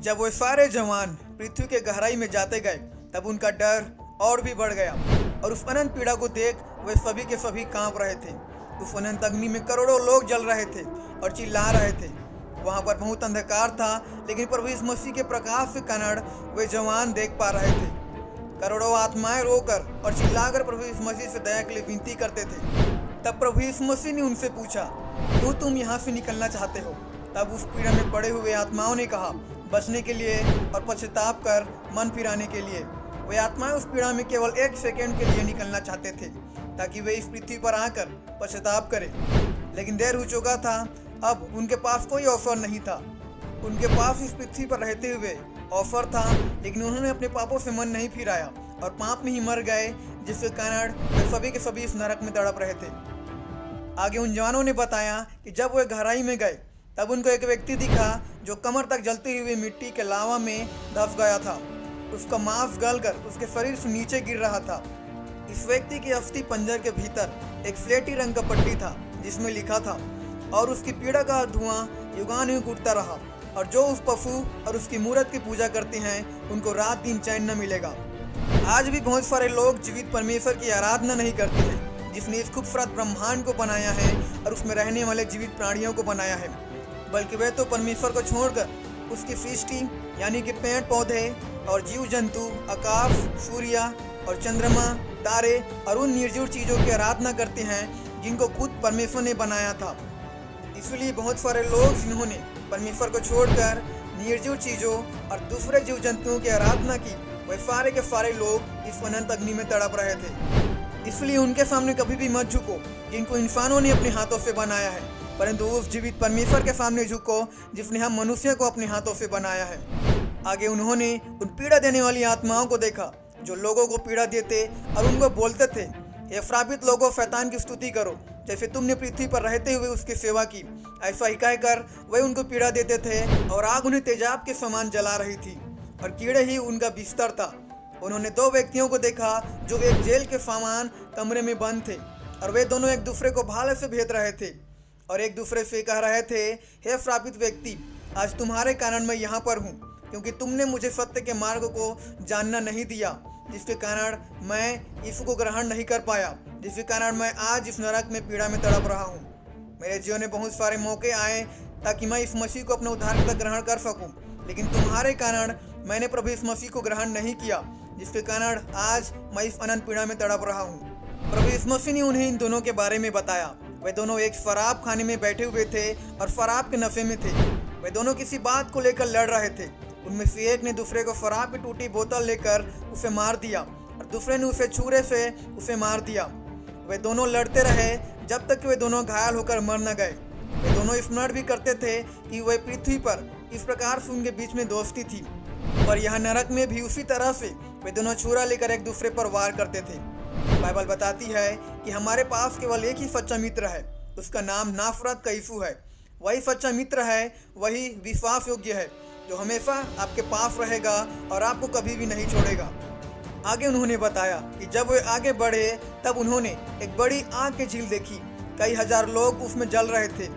जब वो सारे जवान पृथ्वी के गहराई में जाते गए तब उनका डर और भी बढ़ गया और उस अनंत पीड़ा को देख वे सभी के सभी कांप रहे थे। उस अनंत अग्नि में करोड़ों लोग जल रहे थे और चिल्ला रहे थे। वहां पर बहुत अंधकार था, लेकिन प्रभु यीशु मसीह के प्रकाश के कारण वे जवान देख पा रहे थे। करोड़ों आत्माएं रोकर और चिल्लाकर प्रभु यीशु मसीह से दया के लिए विनती करते थे। तब प्रभु यीशु मसीह ने उनसे पूछा, क्यों तुम यहाँ से निकलना चाहते हो? तब उस पीड़ा में पड़े हुए आत्माओं ने कहा, बचने के लिए और पश्चाताप कर मन फिराने के लिए। वे आत्माएं उस पीड़ा में केवल 1 सेकंड के लिए निकलना चाहते थे ताकि वे इस पृथ्वी पर आकर पश्चाताप करें, लेकिन देर हो चुका था। अब उनके पास कोई अवसर नहीं था। उनके पास इस पृथ्वी पर रहते हुए अवसर था, लेकिन उन्होंने अपने पापों से मन नहीं फिराया और पाप में ही मर गए, जिसके कारण वे सभी के सभी इस नरक में तड़प रहे थे। आगे उन जवानों ने बताया कि जब वे गहराई में गए तब उनको एक व्यक्ति दिखा जो कमर तक जलती हुई मिट्टी के लावा में धंस गया था। उसका मांस गलकर उसके शरीर से नीचे गिर रहा था। इस व्यक्ति के अस्थि पंजर के भीतर एक स्लेटी रंग का पट्टी था जिसमें लिखा था, और उसकी पीड़ा का धुआं युगानुयुग उठता रहा, और जो उस पशु और उसकी मूर्त की पूजा करते हैं उनको रात दिन चैन न मिलेगा। आज भी बहुत सारे लोग जीवित परमेश्वर की आराधना नहीं करते हैं, जिसने इस खूबसूरत ब्रह्मांड को बनाया है और उसमें रहने वाले जीवित प्राणियों को बनाया है, बल्कि वे तो परमेश्वर को छोड़कर उसकी सृष्टि यानी कि पेड़ पौधे और जीव जंतु, आकाश, सूर्य और चंद्रमा, तारे और उन निर्जीव चीज़ों की आराधना करते हैं जिनको खुद परमेश्वर ने बनाया था। इसलिए बहुत सारे लोग जिन्होंने परमेश्वर को छोड़कर निर्जीव चीज़ों और दूसरे जीव जंतुओं की आराधना की, वे सारे के सारे लोग इस अनंत अग्नि में तड़प रहे थे। इसलिए उनके सामने कभी भी मत झुको जिनको इंसानों ने अपने हाथों से बनाया है, परंतु उस जीवित परमेश्वर के सामने झुको जिसने हम मनुष्य को अपने हाथों से बनाया है। आगे उन्होंने उन पीड़ा देने वाली आत्माओं को देखा जो लोगों को पीड़ा देते और उनको बोलते थे, ये श्रापित लोगों, शैतान की स्तुति करो जैसे तुमने पृथ्वी पर रहते हुए उसकी सेवा की। ऐसा ही कहकर वे उनको पीड़ा देते थे और आग उन्हें तेजाब के समान जला रही थी और कीड़े ही उनका बिस्तर था। उन्होंने 2 व्यक्तियों को देखा जो एक जेल के समान कमरे में बंद थे, और वे दोनों एक दूसरे को भाले से भेद रहे थे और एक दूसरे से कह रहे थे, हे श्रापित व्यक्ति, आज तुम्हारे कारण मैं यहाँ पर हूँ, क्योंकि तुमने मुझे सत्य के मार्ग को जानना नहीं दिया, जिसके कारण मैं यीशु को ग्रहण नहीं कर पाया, जिसके कारण मैं आज इस नरक में पीड़ा में तड़प रहा हूँ। मेरे जीवन में बहुत सारे मौके आए ताकि मैं इस मसीह को अपने उद्धारकर्ता ग्रहण कर सकूँ, लेकिन तुम्हारे कारण मैंने प्रभु इस मसीह को ग्रहण नहीं किया, जिसके कारण आज मैं इस अनंत पीड़ा में तड़प रहा हूँ। प्रभु इस मसीह ने उन्हें इन दोनों के बारे में बताया। वे दोनों एक शराब खाने में बैठे हुए थे और शराब के नशे में थे। वे दोनों किसी बात को लेकर लड़ रहे थे। उनमें से एक ने दूसरे को शराब की टूटी बोतल लेकर उसे मार दिया और दूसरे ने उसे छुरे से उसे मार दिया। वे दोनों लड़ते रहे जब तक कि वे दोनों घायल होकर मर न गए। वे दोनों स्मरण भी करते थे कि वे पृथ्वी पर इस प्रकार से उनके बीच में दोस्ती थी, और यहाँ नरक में भी उसी तरह से वे दोनों छुरा लेकर एक दूसरे पर वार करते थे। बाइबल बताती है कि हमारे पास केवल एक ही सच्चा मित्र है, उसका नाम नाफरत का यीशु है। वही सच्चा मित्र है, वही विश्वास योग्य है जो हमेशा आपके पास रहेगा और आपको कभी भी नहीं छोड़ेगा। आगे उन्होंने बताया कि जब वे आगे बढ़े तब उन्होंने एक बड़ी आग की झील देखी। कई हजार लोग उसमें जल रहे थे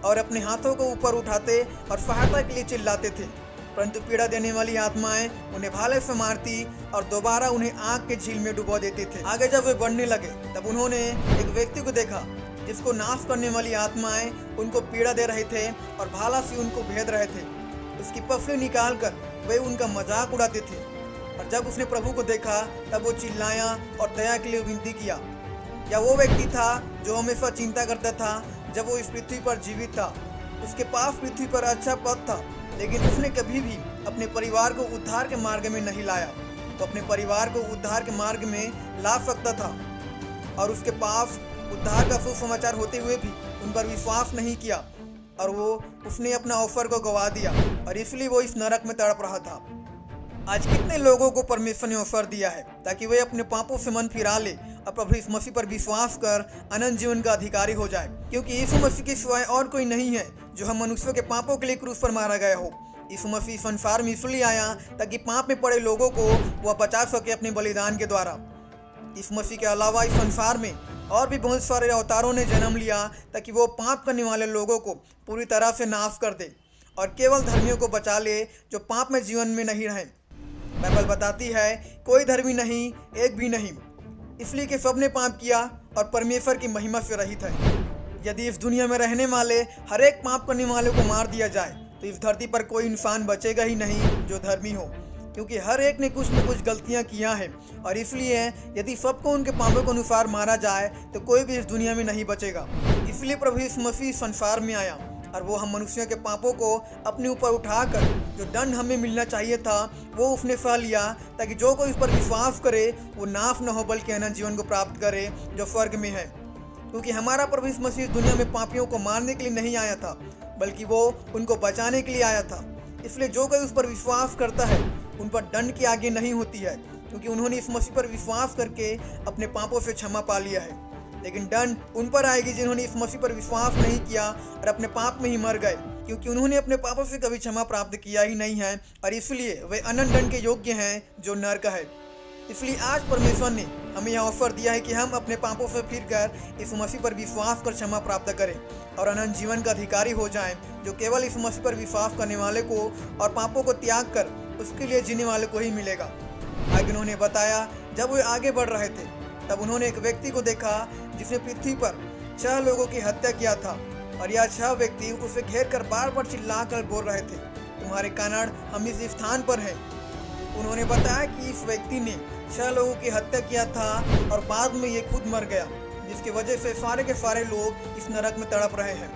और अपने हाथों को ऊपर उठाते और सहायता के लिए चिल्लाते थे, परंतु पीड़ा देने वाली आत्माएं उन्हें भाले से मारती और दोबारा उन्हें आग के झील में डुबो देते थे। आगे जब वे बढ़ने लगे तब उन्होंने एक व्यक्ति को देखा जिसको नाश करने वाली आत्माएं उनको पीड़ा दे रहे थे और भाला से उनको भेद रहे थे। उसकी पसली निकालकर वे उनका मजाक उड़ाते थे, और जब उसने प्रभु को देखा तब वो चिल्लाया और दया के लिए विनती किया। या वो व्यक्ति था जो हमेशा चिंता करता था जब वो इस पृथ्वी पर जीवित था। उसके पास पृथ्वी पर अच्छा पद था, लेकिन उसने कभी भी अपने परिवार को उद्धार के मार्ग में नहीं लाया। तो अपने परिवार को उद्धार के मार्ग में ला सकता था, और उसके पास उद्धार का सुसमाचार होते हुए भी उन पर विश्वास नहीं किया, और उसने अपना अवसर को गवा दिया, और इसलिए वो इस नरक में तड़प रहा था। आज कितने लोगों को परमेश्वर ने अवसर दिया है ताकि वे अपने पापों से मन फिरा ले और प्रभु यीशु मसीह पर विश्वास कर अनंत जीवन का अधिकारी हो जाए, क्योंकि यीशु मसीह के सिवाय और कोई नहीं है जो हम मनुष्यों के पापों के लिए क्रूस पर मारा गया हो। यीशु मसीह संसार में इसलिए आया ताकि पाप में पड़े लोगों को वह बचा सके अपने बलिदान के द्वारा। इस मसीह के अलावा इस संसार में और भी बहुत सारे अवतारों ने जन्म लिया ताकि वो पाप करने वाले लोगों को पूरी तरह से नाश कर दे, और केवल धर्मियों को बचा ले जो पाप में जीवन में नहीं रहे। बाइबल बताती है कोई धर्मी नहीं, एक भी नहीं, इसलिए कि सबने पाप किया और परमेश्वर की महिमा से रहित है। यदि इस दुनिया में रहने वाले हर एक पाप करने वाले को मार दिया जाए तो इस धरती पर कोई इंसान बचेगा ही नहीं जो धर्मी हो, क्योंकि हर एक ने कुछ न कुछ गलतियां किया है। और इसलिए यदि सबको उनके पापों के अनुसार मारा जाए तो कोई भी इस दुनिया में नहीं बचेगा। इसलिए प्रभु यीशु मसीह संसार में आया और वो हम मनुष्यों के पापों को अपने ऊपर उठाकर जो दंड हमें मिलना चाहिए था वो उसने सह लिया, ताकि जो कोई उस पर विश्वास करे वो नाश न हो बल्कि अनंत जीवन को प्राप्त करे जो स्वर्ग में है। क्योंकि हमारा प्रभु यीशु मसीह दुनिया में पापियों को मारने के लिए नहीं आया था, बल्कि वो उनको बचाने के लिए आया था। इसलिए जो कोई उस पर विश्वास करता है उन पर दंड की आगे नहीं होती है, क्योंकि उन्होंने इस मसीह पर विश्वास करके अपने पापों से क्षमा पा लिया है। लेकिन दंड उन पर आएगी जिन्होंने इस मसीह पर विश्वास नहीं किया और अपने पाप में ही मर गए, क्योंकि उन्होंने अपने पापों से कभी क्षमा प्राप्त किया ही नहीं है और इसलिए वे अनंत दंड के योग्य हैं जो नरक है। इसलिए आज परमेश्वर ने हमें यह ऑफर दिया है कि हम अपने पापों से फिरकर इस मसीह पर विश्वास कर क्षमा प्राप्त करें और अनंत जीवन का अधिकारी हो जाएं, जो केवल इस मसीह पर विश्वास करने वाले को और पापों को त्याग कर उसके लिए जीने वाले को ही मिलेगा। आगे उन्होंने बताया, जब वे आगे बढ़ रहे थे तब उन्होंने एक व्यक्ति को देखा जिसने पृथ्वी पर 6 लोगों की हत्या किया था और यह 6 व्यक्ति उसे घेर कर बार बार चिल्लाकर बोल रहे थे, तुम्हारे कारण हम इस स्थान पर हैं। उन्होंने बताया कि इस व्यक्ति ने 6 लोगों की हत्या किया था और बाद में ये खुद मर गया, जिसकी वजह से सारे के सारे लोग इस नरक में तड़प रहे हैं।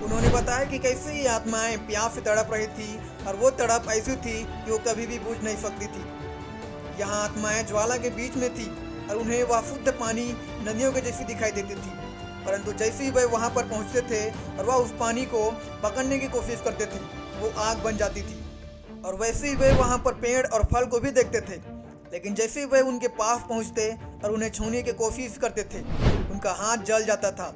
उन्होंने बताया कि कैसे ये आत्माएं प्यास से तड़प रही थी और वो तड़प ऐसी थी कि वो कभी भी बुझ नहीं सकती थी। यहाँ आत्माएं ज्वाला के बीच में थी और उन्हें वह शुद्ध पानी नदियों के जैसी दिखाई देती थी, परंतु जैसे ही वे वहाँ पर पहुँचते थे और वह उस पानी को पकड़ने की कोशिश करते थे वो आग बन जाती थी। और वैसे ही वे वहाँ पर पेड़ और फल को भी देखते थे, लेकिन जैसे ही वे उनके पास पहुँचते और उन्हें छूने की कोशिश करते थे उनका हाथ जल जाता था।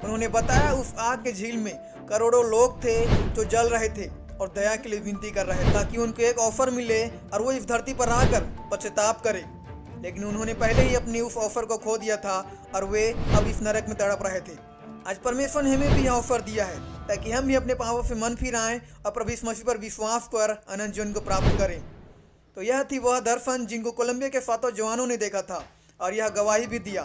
उन्होंने बताया उस आग के झील में करोड़ों लोग थे जो जल रहे थे और दया के लिए विनती कर रहे थे ताकि उनको एक ऑफर मिले और वो इस धरती पर आकर पश्चाताप करें। लेकिन उन्होंने पहले ही अपनी उस ऑफर को खो दिया था और वे अब इस नरक में तड़प रहे थे। आज परमेश्वर ने हमें भी यह ऑफर दिया है ताकि हम भी अपने पापों से मन फिराएं और प्रभु यीशु मसीह पर विश्वास कर अनंत जीवन को प्राप्त करें। तो यह थी वह दर्शन जिनको कोलंबिया के 7 जवानों ने देखा था और यह गवाही भी दिया।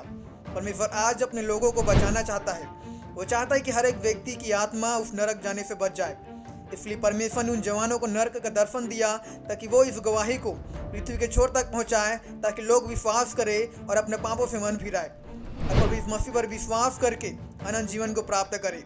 परमेश्वर आज अपने लोगों को बचाना चाहता है। वो चाहता है कि हर एक व्यक्ति की आत्मा उस नरक जाने से बच जाए। इसलिए परमेश्वर ने उन जवानों को नरक का दर्शन दिया ताकि वो इस गवाही को पृथ्वी के छोर तक पहुंचाए, ताकि लोग विश्वास करें और अपने पापों से मन फिराए और प्रभु यीशु मसीह पर विश्वास करके अनंत जीवन को प्राप्त करें।